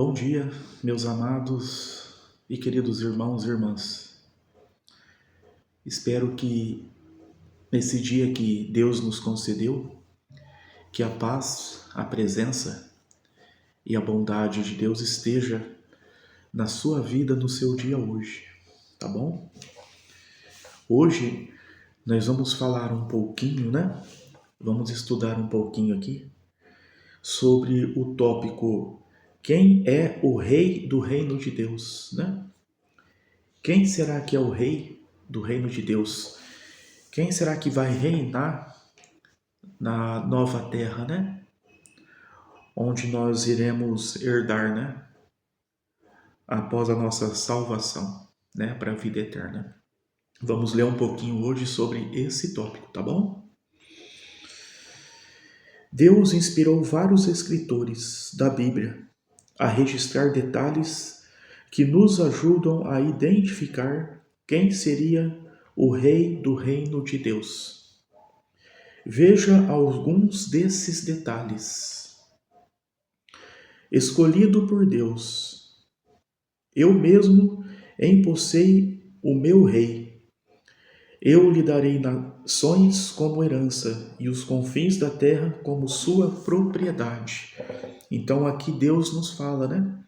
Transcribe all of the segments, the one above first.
Bom dia, meus amados e queridos irmãos e irmãs. Espero que nesse dia que Deus nos concedeu, que a paz, a presença e a bondade de Deus esteja na sua vida, no seu dia hoje, tá bom? Hoje nós vamos falar um pouquinho, Vamos estudar um pouquinho aqui sobre o tópico: quem é o rei do reino de Deus, Quem será que é o rei do reino de Deus? Quem será que vai reinar na nova terra, Onde nós iremos herdar, Após a nossa salvação, Para a vida eterna. Vamos ler um pouquinho hoje sobre esse tópico, tá bom? Deus inspirou vários escritores da Bíblia a registrar detalhes que nos ajudam a identificar quem seria o rei do reino de Deus. Veja alguns desses detalhes. Escolhido por Deus, eu mesmo empossei o meu rei. Eu lhe darei nações como herança e os confins da terra como sua propriedade. Então aqui Deus nos fala,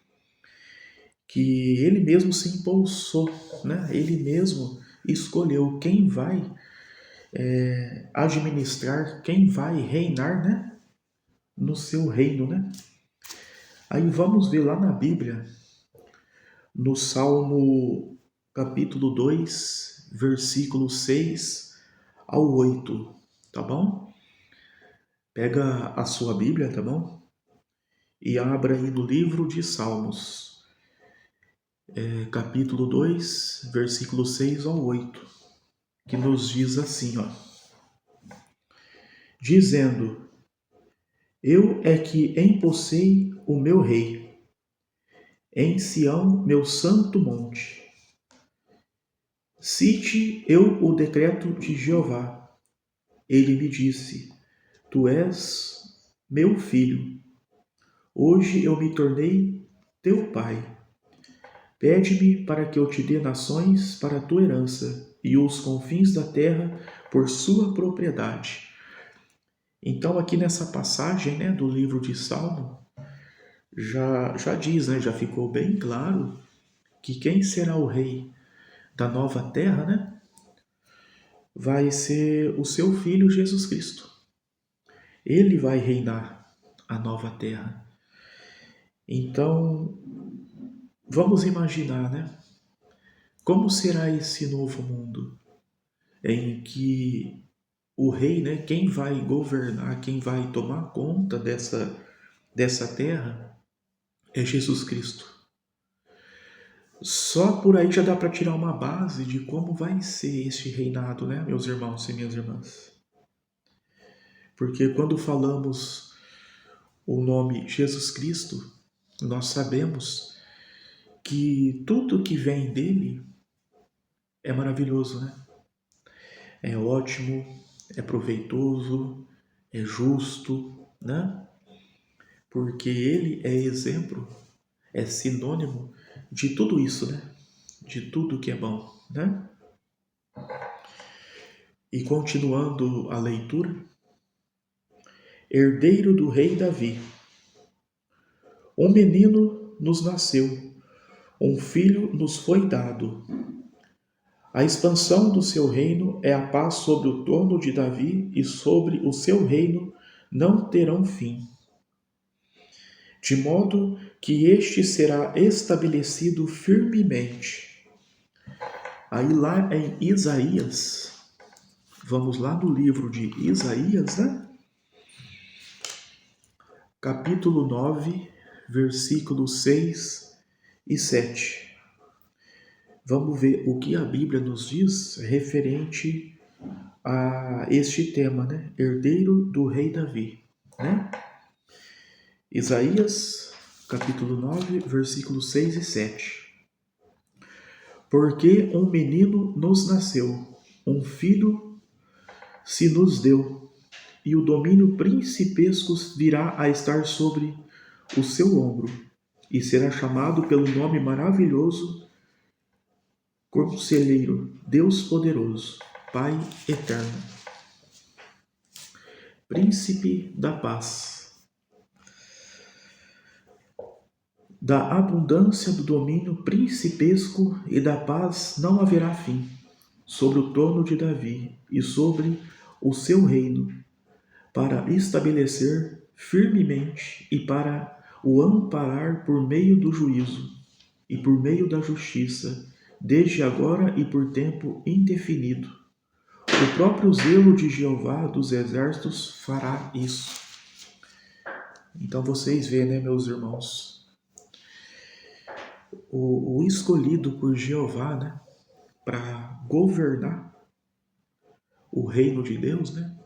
que Ele mesmo se empossou, Ele mesmo escolheu quem vai administrar, quem vai reinar, no seu reino, Aí vamos ver lá na Bíblia, no Salmo capítulo 2, versículo 6 ao 8, tá bom? Pega a sua Bíblia, tá bom? E abra aí no livro de Salmos, capítulo 2, versículo 6 ao 8, que nos diz assim, dizendo: Eu é que empossei o meu rei, em Sião, meu santo monte. Cite eu o decreto de Jeová. Ele me disse: Tu és meu filho. Hoje eu me tornei teu pai. Pede-me para que eu te dê nações para a tua herança e os confins da terra por sua propriedade. Então aqui nessa passagem, do livro de Salmo, já diz, já ficou bem claro que quem será o rei da nova terra, vai ser o seu filho Jesus Cristo. Ele vai reinar a nova terra. Então, vamos imaginar, como será esse novo mundo em que o rei, quem vai governar, quem vai tomar conta dessa terra é Jesus Cristo. Só por aí já dá para tirar uma base de como vai ser esse reinado, meus irmãos e minhas irmãs. Porque quando falamos o nome Jesus Cristo, nós sabemos que tudo que vem dele é maravilhoso, É ótimo, é proveitoso, é justo, Porque ele é exemplo, é sinônimo de tudo isso, De tudo que é bom, E continuando a leitura, herdeiro do rei Davi, um menino nos nasceu, um filho nos foi dado. A expansão do seu reino é a paz sobre o trono de Davi e sobre o seu reino não terão fim. De modo que este será estabelecido firmemente. Aí lá em Isaías, vamos lá no livro de Isaías, Capítulo 9, versículos 6 e 7. Vamos ver o que a Bíblia nos diz referente a este tema, Herdeiro do rei Davi, Isaías, capítulo 9, versículos 6 e 7. Porque um menino nos nasceu, um filho se nos deu, e o domínio principesco virá a estar sobre o seu ombro. e será chamado pelo nome maravilhoso, Conselheiro, Deus poderoso, Pai eterno, Príncipe da paz. Da abundância do domínio principesco e da paz não haverá fim, sobre o trono de Davi e sobre o seu reino, para estabelecer firmemente e para o amparar por meio do juízo e por meio da justiça, desde agora e por tempo indefinido. O próprio zelo de Jeová dos exércitos fará isso. Então vocês veem, né, meus irmãos, o escolhido por Jeová, né, para governar o reino de Deus, né,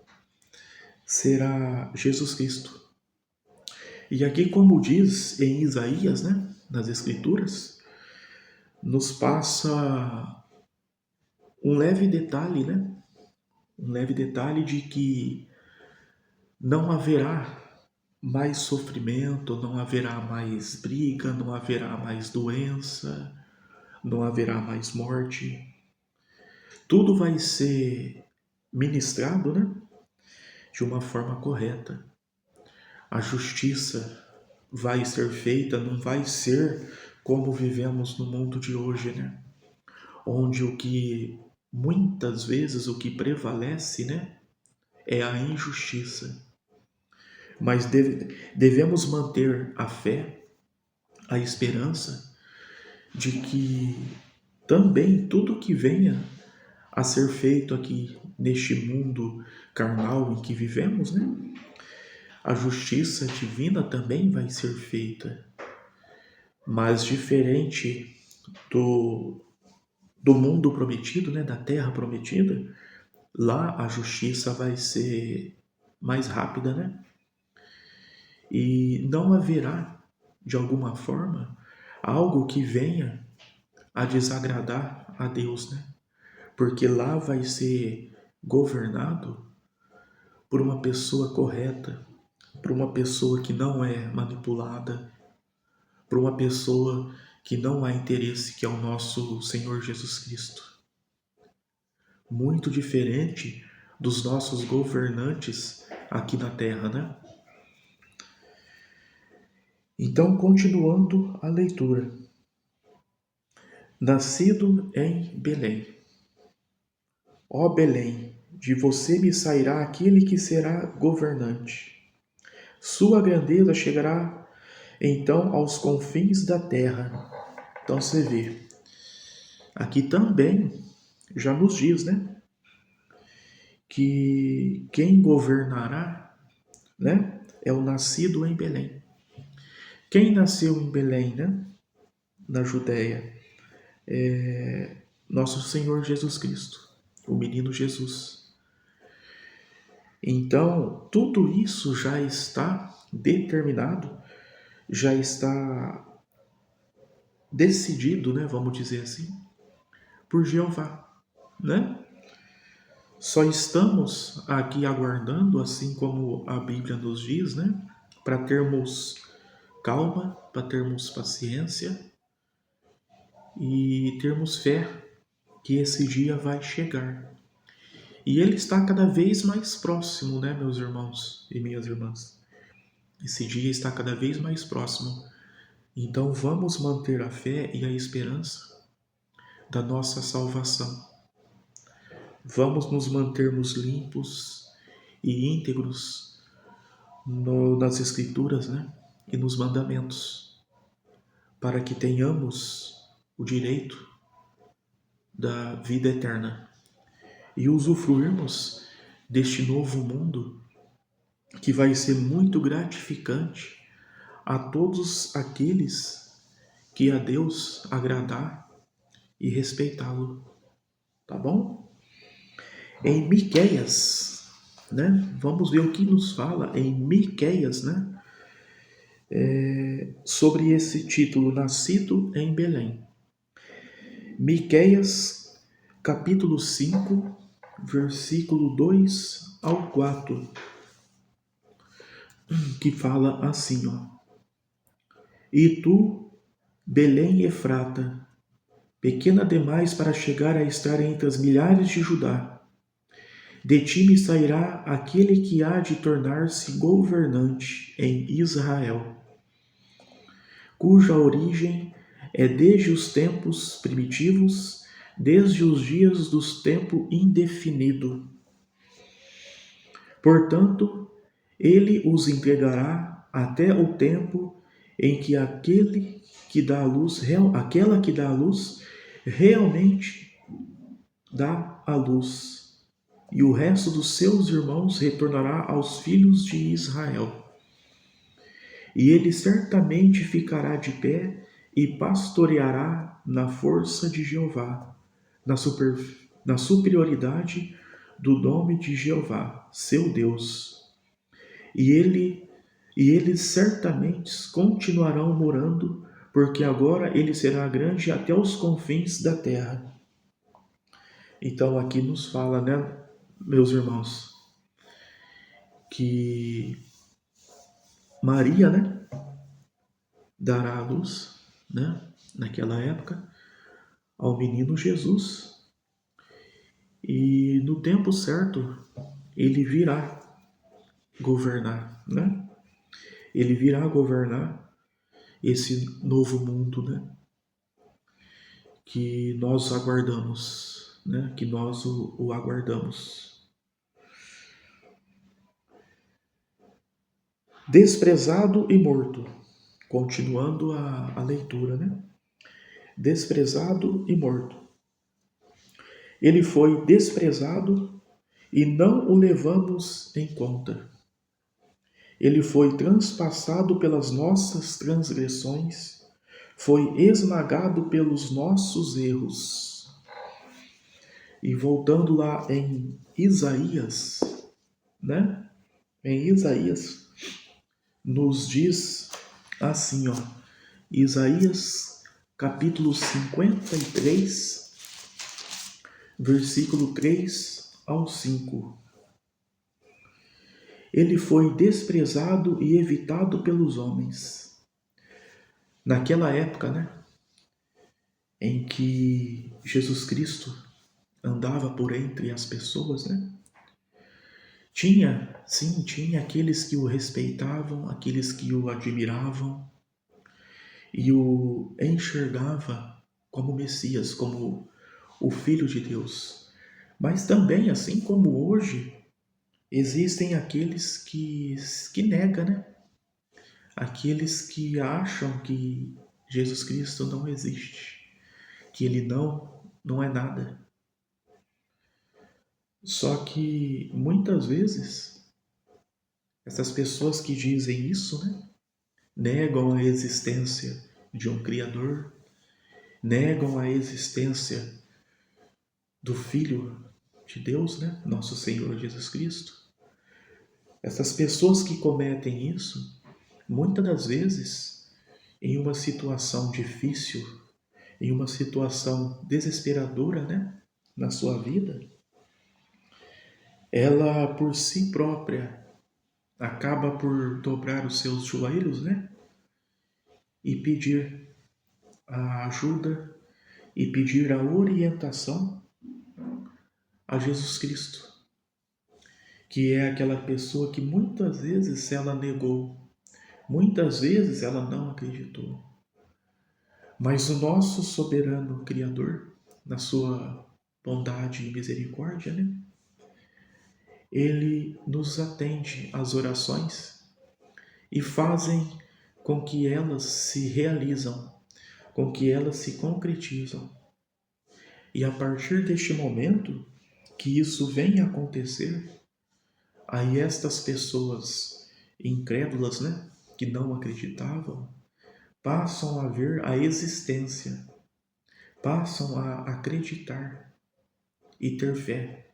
será Jesus Cristo. E aqui, como diz em Isaías, né, nas Escrituras, nos passa um leve detalhe, né, um leve detalhe de que não haverá mais sofrimento, não haverá mais briga, não haverá mais doença, não haverá mais morte. Tudo vai ser ministrado, né, de uma forma correta. A justiça vai ser feita, não vai ser como vivemos no mundo de hoje, né? Onde muitas vezes o que prevalece, né, é a injustiça. Mas devemos manter a fé, a esperança de que também tudo que venha a ser feito aqui neste mundo carnal em que vivemos, né, a justiça divina também vai ser feita, mas diferente do mundo prometido, né, da terra prometida. Lá a justiça vai ser mais rápida, né? E não haverá, de alguma forma, algo que venha a desagradar a Deus, né? Porque lá vai ser governado por uma pessoa correta, por uma pessoa que não é manipulada, por uma pessoa que não há interesse, que é o nosso Senhor Jesus Cristo. Muito diferente dos nossos governantes aqui na Terra, né? Então, continuando a leitura. Nascido em Belém. Ó Belém, de você me sairá aquele que será governante. Sua grandeza chegará então aos confins da terra. Então você vê, aqui também já nos diz, né, que quem governará, né, é o nascido em Belém. Quem nasceu em Belém, né, na Judéia? É nosso Senhor Jesus Cristo, o menino Jesus. Então, tudo isso já está determinado, já está decidido, né, vamos dizer assim, por Jeová, né? Só estamos aqui aguardando, assim como a Bíblia nos diz, né, para termos calma, para termos paciência e termos fé que esse dia vai chegar. E ele está cada vez mais próximo, né, meus irmãos e minhas irmãs? Esse dia está cada vez mais próximo. Então vamos manter a fé e a esperança da nossa salvação. Vamos nos mantermos limpos e íntegros nas Escrituras, né, e nos mandamentos, para que tenhamos o direito da vida eterna e usufruirmos deste novo mundo que vai ser muito gratificante a todos aqueles que a Deus agradar e respeitá-lo, tá bom? Em Miqueias, né? Vamos ver o que nos fala em Miqueias, né? Sobre esse título, Nascido em Belém. Miqueias, capítulo 5, versículo 2 ao 4, que fala assim, ó. E tu, Belém Efrata, pequena demais para chegar a estar entre as milhares de Judá, de ti me sairá aquele que há de tornar-se governante em Israel, cuja origem é desde os tempos primitivos, desde os dias dos tempo indefinido. Portanto, ele os entregará até o tempo em que aquela que dá a luz realmente dá a luz, e o resto dos seus irmãos retornará aos filhos de Israel. E ele certamente ficará de pé e pastoreará na força de Jeová, na superioridade do nome de Jeová, seu Deus. E eles certamente continuarão morando, porque agora ele será grande até os confins da terra. Então aqui nos fala, né, meus irmãos, que Maria, né, dará à luz, né, naquela época, ao menino Jesus. E no tempo certo, ele virá governar, né? Ele virá governar esse novo mundo, né? Que nós aguardamos, né? Que nós o aguardamos. Desprezado e morto. Continuando a leitura, né? Desprezado e morto. Ele foi desprezado e não o levamos em conta. Ele foi transpassado pelas nossas transgressões, foi esmagado pelos nossos erros. E voltando lá em Isaías, né? Em Isaías, nos diz assim, ó, Isaías capítulo 53, versículo 3 ao 5. Ele foi desprezado e evitado pelos homens. Naquela época, né, em que Jesus Cristo andava por entre as pessoas, né, tinha aqueles que o respeitavam, aqueles que o admiravam e o enxergava como Messias, como o Filho de Deus. Mas também, assim como hoje, existem aqueles que negam, né? Aqueles que acham que Jesus Cristo não existe, que ele não é nada. Só que muitas vezes essas pessoas que dizem isso, né, negam a existência de um Criador, negam a existência do Filho de Deus, né, nosso Senhor Jesus Cristo. Essas pessoas que cometem isso, muitas das vezes, em uma situação difícil, em uma situação desesperadora, né, na sua vida, ela por si própria acaba por dobrar os seus joelhos, né, e pedir a ajuda e pedir a orientação a Jesus Cristo, que é aquela pessoa que muitas vezes ela negou, muitas vezes ela não acreditou. Mas o nosso soberano Criador, na sua bondade e misericórdia, né, ele nos atende às orações e fazem com que elas se realizam, com que elas se concretizam. E a partir deste momento que isso vem a acontecer, aí estas pessoas incrédulas, né, que não acreditavam, passam a ver a existência, passam a acreditar e ter fé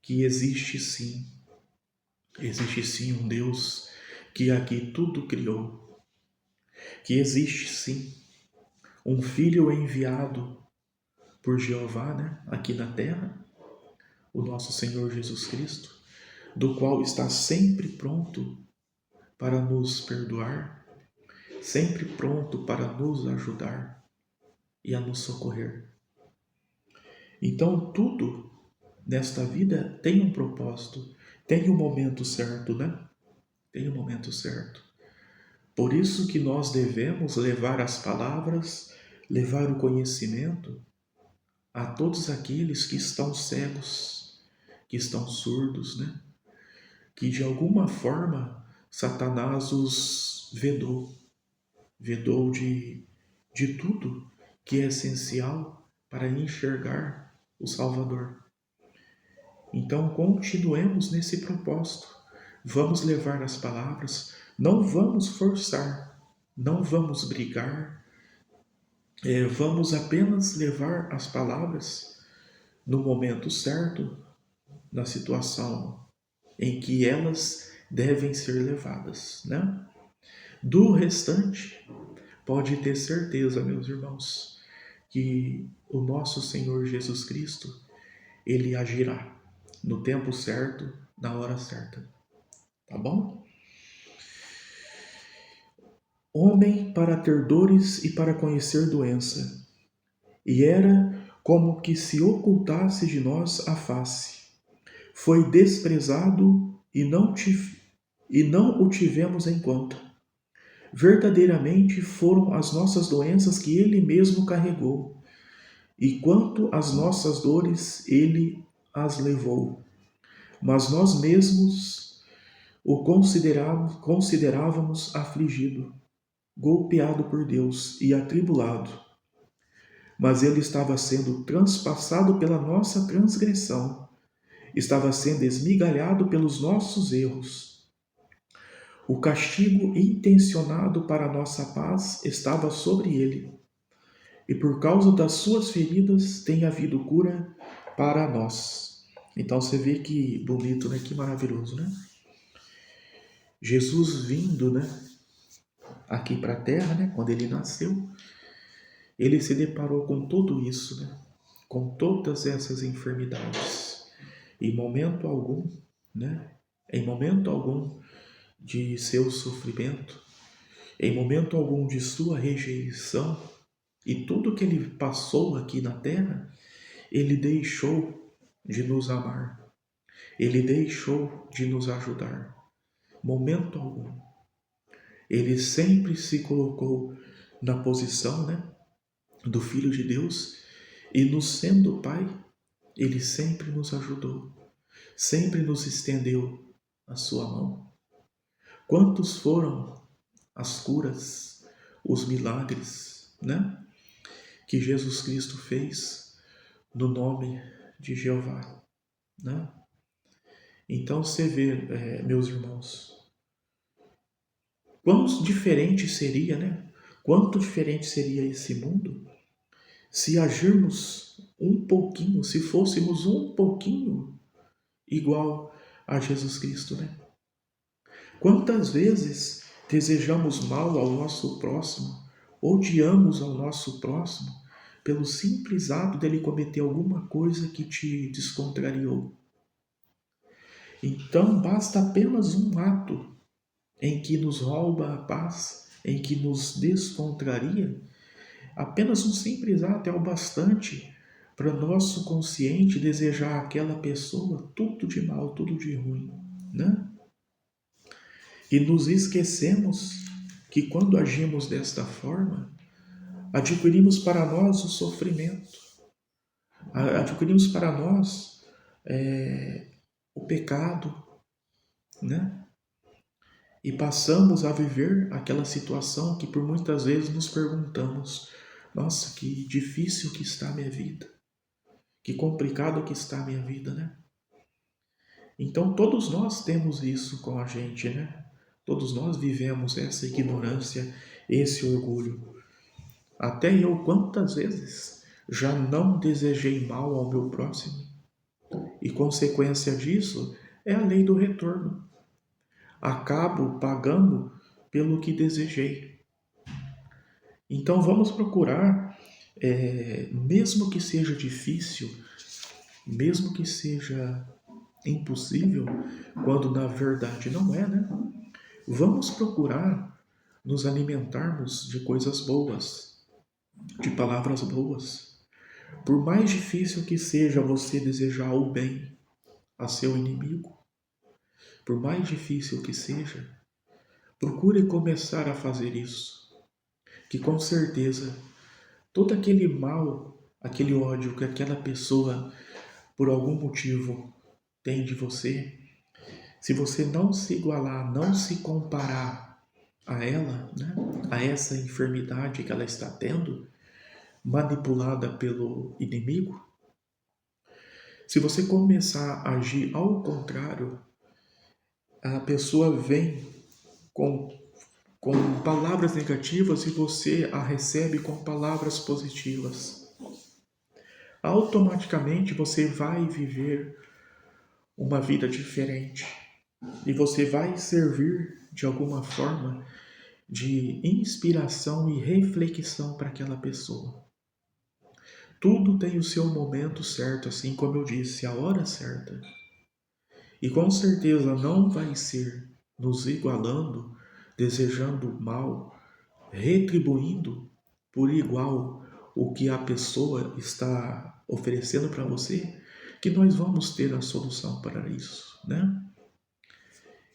que existe sim um Deus que aqui tudo criou, que existe sim um Filho enviado por Jeová, né, aqui na terra, o nosso Senhor Jesus Cristo, do qual está sempre pronto para nos perdoar, sempre pronto para nos ajudar e a nos socorrer. Então, tudo nesta vida tem um propósito, tem um momento certo, né? Tem um momento certo. Por isso que nós devemos levar as palavras, levar o conhecimento a todos aqueles que estão cegos, que estão surdos, né? Que de alguma forma Satanás os vedou de tudo que é essencial para enxergar o Salvador. Então continuemos nesse propósito. Vamos levar as palavras, não vamos forçar, não vamos brigar, vamos apenas levar as palavras no momento certo, na situação em que elas devem ser levadas, né? Do restante, pode ter certeza, meus irmãos, que o nosso Senhor Jesus Cristo, Ele agirá no tempo certo, na hora certa, tá bom? Homem para ter dores e para conhecer doença, e era como que se ocultasse de nós a face. Foi desprezado e não o tivemos em conta. Verdadeiramente foram as nossas doenças que ele mesmo carregou, e quanto às nossas dores, ele as levou. Mas nós mesmos o considerávamos afligido, golpeado por Deus e atribulado. Mas ele estava sendo transpassado pela nossa transgressão, estava sendo esmigalhado pelos nossos erros. O castigo intencionado para a nossa paz estava sobre ele, e por causa das suas feridas tem havido cura para nós. Então você vê que bonito, né? Que maravilhoso, né? Jesus vindo, né? Aqui para a Terra, né? Quando ele nasceu, ele se deparou com tudo isso, né? Com todas essas enfermidades. Em momento algum, né? Em momento algum de seu sofrimento, em momento algum de sua rejeição, e tudo que ele passou aqui na terra, ele deixou de nos amar, ele deixou de nos ajudar, momento algum. Ele sempre se colocou na posição, né, do Filho de Deus, e nos sendo Pai, ele sempre nos ajudou, sempre nos estendeu a sua mão. Quantos foram as curas, os milagres, né, que Jesus Cristo fez no nome de Jeová, né? Então você vê, meus irmãos, quão diferente seria, né? Quanto diferente seria esse mundo se agirmos um pouquinho, se fôssemos um pouquinho igual a Jesus Cristo, né? Quantas vezes desejamos mal ao nosso próximo, odiamos ao nosso próximo, pelo simples ato dele cometer alguma coisa que te descontrariou. Então basta apenas um ato em que nos rouba a paz, em que nos descontraria, apenas um simples ato é o bastante para o nosso consciente desejar àquela pessoa tudo de mal, tudo de ruim, né? E nos esquecemos que quando agimos desta forma, adquirimos para nós o sofrimento, adquirimos para nós o pecado, né? E passamos a viver aquela situação que por muitas vezes nos perguntamos: nossa, que difícil que está a minha vida, que complicado que está a minha vida, né? Então todos nós temos isso com a gente, né? Todos nós vivemos essa ignorância, esse orgulho. Até eu, quantas vezes, já não desejei mal ao meu próximo? E consequência disso é a lei do retorno. Acabo pagando pelo que desejei. Então vamos procurar, mesmo que seja difícil, mesmo que seja impossível, quando na verdade não é, né? Vamos procurar nos alimentarmos de coisas boas, de palavras boas. Por mais difícil que seja você desejar o bem a seu inimigo, por mais difícil que seja, procure começar a fazer isso, que com certeza todo aquele mal, aquele ódio que aquela pessoa, por algum motivo, tem de você, se você não se igualar, não se comparar a ela, né, a essa enfermidade que ela está tendo, manipulada pelo inimigo, se você começar a agir ao contrário, a pessoa vem com, com palavras negativas e você a recebe com palavras positivas. Automaticamente você vai viver uma vida diferente e você vai servir de alguma forma de inspiração e reflexão para aquela pessoa. Tudo tem o seu momento certo, assim como eu disse, a hora certa. E com certeza não vai ser nos igualando, desejando mal, retribuindo por igual o que a pessoa está oferecendo para você, que nós vamos ter a solução para isso, né?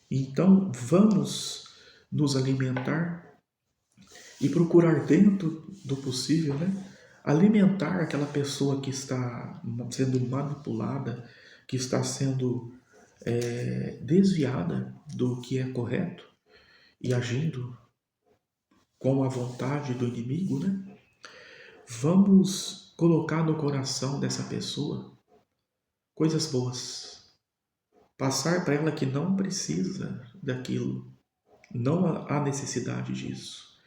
Então, vamos nos alimentar e procurar dentro do possível, né? Alimentar aquela pessoa que está sendo manipulada, que está sendo desviada do que é correto e agindo com a vontade do inimigo, né? Vamos colocar no coração dessa pessoa coisas boas. Passar para ela que não precisa daquilo, não há necessidade disso.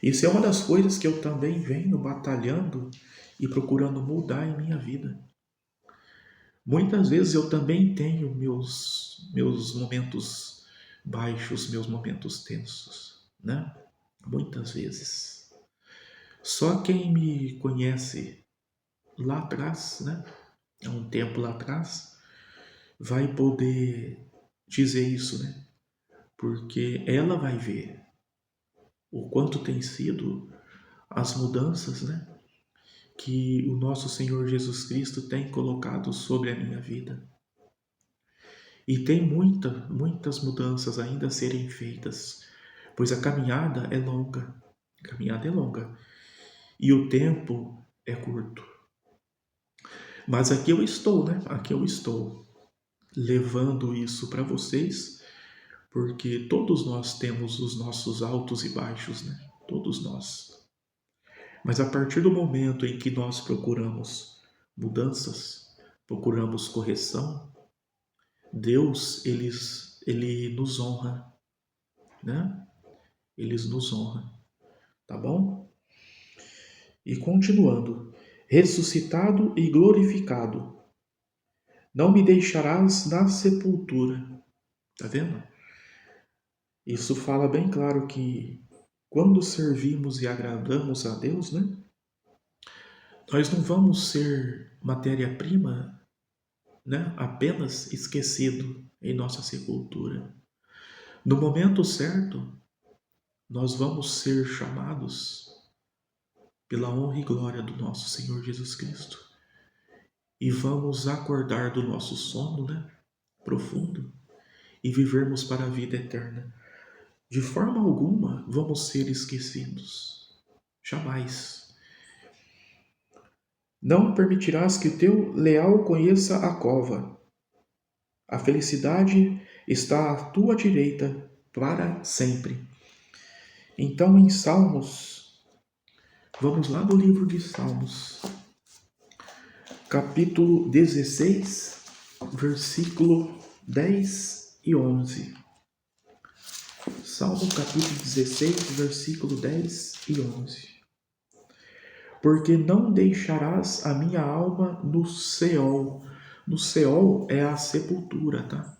Isso é uma das coisas que eu também venho batalhando e procurando mudar em minha vida. Muitas vezes eu também tenho meus momentos baixos, meus momentos tensos, né? Muitas vezes. Só quem me conhece lá atrás, né? Há um tempo lá atrás, vai poder dizer isso, né? Porque ela vai ver o quanto tem sido as mudanças, né? Que o nosso Senhor Jesus Cristo tem colocado sobre a minha vida. E tem muitas mudanças ainda a serem feitas, pois a caminhada é longa. A caminhada é longa. E o tempo é curto. Mas aqui eu estou, né? Aqui eu estou levando isso para vocês, porque todos nós temos os nossos altos e baixos, né? Todos nós. Mas a partir do momento em que nós procuramos mudanças, procuramos correção, Deus, ele nos honra, né? Ele nos honra, tá bom? E continuando, ressuscitado e glorificado, não me deixarás na sepultura, tá vendo? Isso fala bem claro que quando servimos e agradamos a Deus, né? Nós não vamos ser matéria-prima, né? Apenas esquecido em nossa sepultura. No momento certo, nós vamos ser chamados pela honra e glória do nosso Senhor Jesus Cristo e vamos acordar do nosso sono, né? Profundo e vivermos para a vida eterna. De forma alguma vamos ser esquecidos. Jamais. Não permitirás que o teu leal conheça a cova. A felicidade está à tua direita para sempre. Então, em Salmos, vamos lá no livro de Salmos, capítulo 16, versículo 10 e 11. Salmo capítulo 16, versículo 10 e 11. Porque não deixarás a minha alma no Seol. No Seol é a sepultura, tá?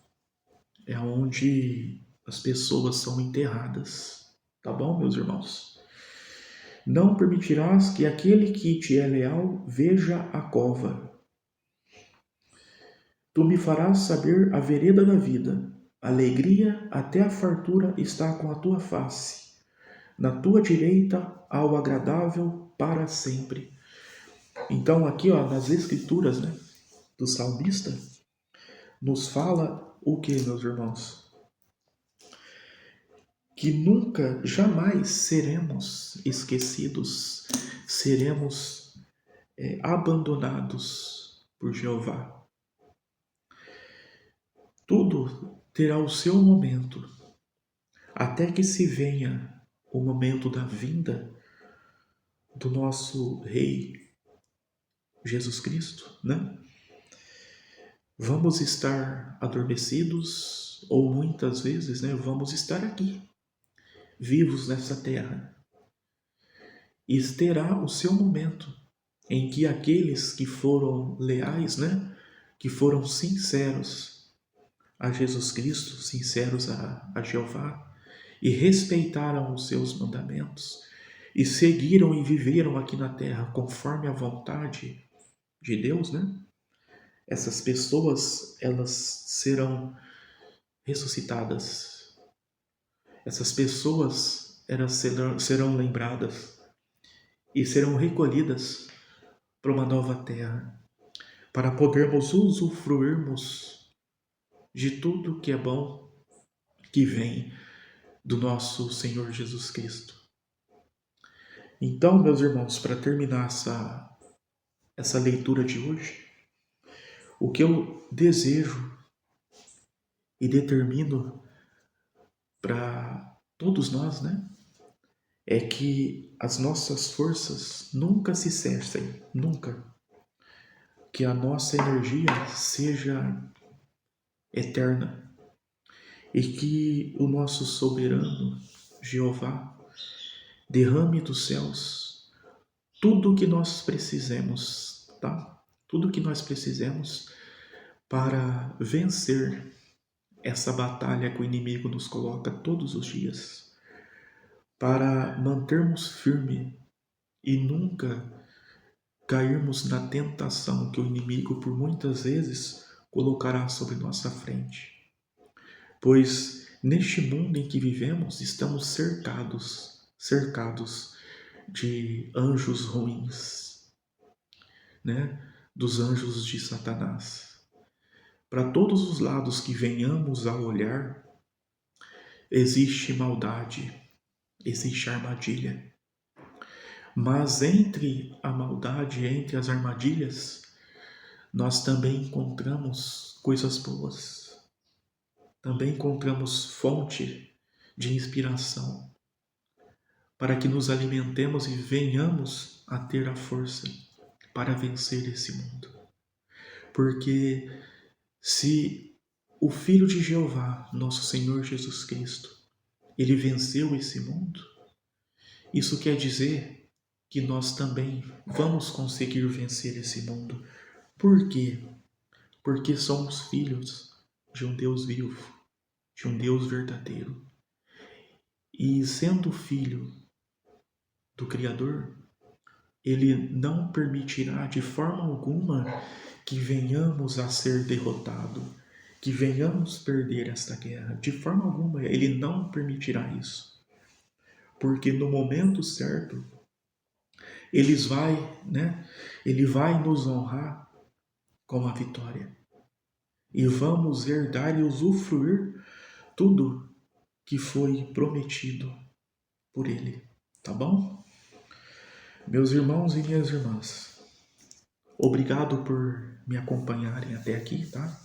É onde as pessoas são enterradas. Tá bom, meus irmãos? Não permitirás que aquele que te é leal veja a cova. Tu me farás saber a vereda da vida. Alegria até a fartura está com a tua face. na tua direita ao agradável para sempre. Então aqui, ó, nas escrituras, né, do salmista, nos fala o que, meus irmãos? Que nunca, jamais seremos esquecidos, seremos abandonados por Jeová. Tudo terá o seu momento, até que se venha o momento da vinda do nosso Rei Jesus Cristo, né? Vamos estar adormecidos, ou muitas vezes, né, vamos estar aqui, vivos nessa terra. E terá o seu momento em que aqueles que foram leais, né, que foram sinceros a Jesus Cristo, sinceros a Jeová, e respeitaram os seus mandamentos, e seguiram e viveram aqui na terra conforme a vontade de Deus, né? Essas pessoas, elas serão ressuscitadas. Essas pessoas, elas serão lembradas e serão recolhidas para uma nova terra, para podermos usufruirmos de tudo que é bom, que vem do nosso Senhor Jesus Cristo. Então, meus irmãos, para terminar essa leitura de hoje, o que eu desejo e determino para todos nós, né, é que as nossas forças nunca se cessem, nunca. Que a nossa energia seja eterna e que o nosso soberano Jeová derrame dos céus tudo o que nós precisemos, tá? Tudo o que nós precisemos para vencer essa batalha que o inimigo nos coloca todos os dias, para mantermos firme e nunca cairmos na tentação que o inimigo por muitas vezes colocará sobre nossa frente. Pois neste mundo em que vivemos estamos cercados de anjos ruins, né? Dos anjos de Satanás. Para todos os lados que venhamos a olhar, existe maldade, existe armadilha. Mas entre a maldade, entre as armadilhas, nós também encontramos coisas boas. Também encontramos fonte de inspiração para que nos alimentemos e venhamos a ter a força para vencer esse mundo. Porque se o Filho de Jeová, nosso Senhor Jesus Cristo, ele venceu esse mundo, isso quer dizer que nós também vamos conseguir vencer esse mundo. Por quê? Porque somos filhos de um Deus vivo, de um Deus verdadeiro. E sendo filho do Criador, ele não permitirá de forma alguma que venhamos a ser derrotados, que venhamos perder esta guerra. De forma alguma, ele não permitirá isso. Porque no momento certo, ele vai nos honrar com a vitória. E vamos herdar e usufruir tudo que foi prometido por ele. Tá bom? Meus irmãos e minhas irmãs, obrigado por me acompanharem até aqui, tá?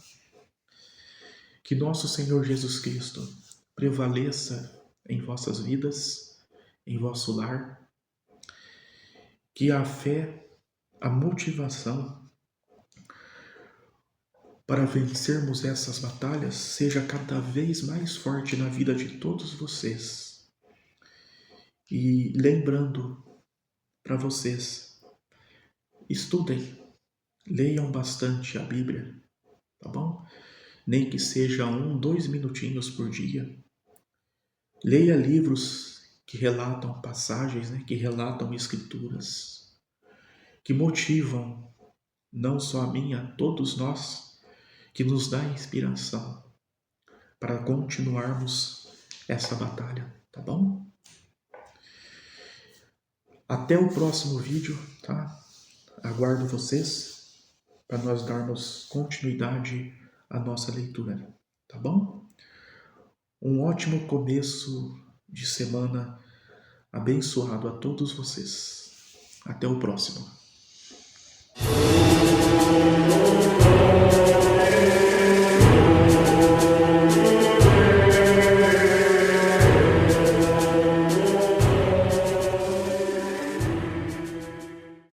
Que nosso Senhor Jesus Cristo prevaleça em vossas vidas, em vosso lar. Que a fé, a motivação para vencermos essas batalhas seja cada vez mais forte na vida de todos vocês. E lembrando para vocês, estudem, leiam bastante a Bíblia, tá bom? Nem que seja 2 minutinhos por dia. Leia livros que relatam passagens, né? Que relatam escrituras, que motivam não só a mim, a todos nós, que nos dá inspiração para continuarmos essa batalha, tá bom? Até o próximo vídeo, tá? Aguardo vocês para nós darmos continuidade à nossa leitura, tá bom? Um ótimo começo de semana abençoado a todos vocês. Até o próximo.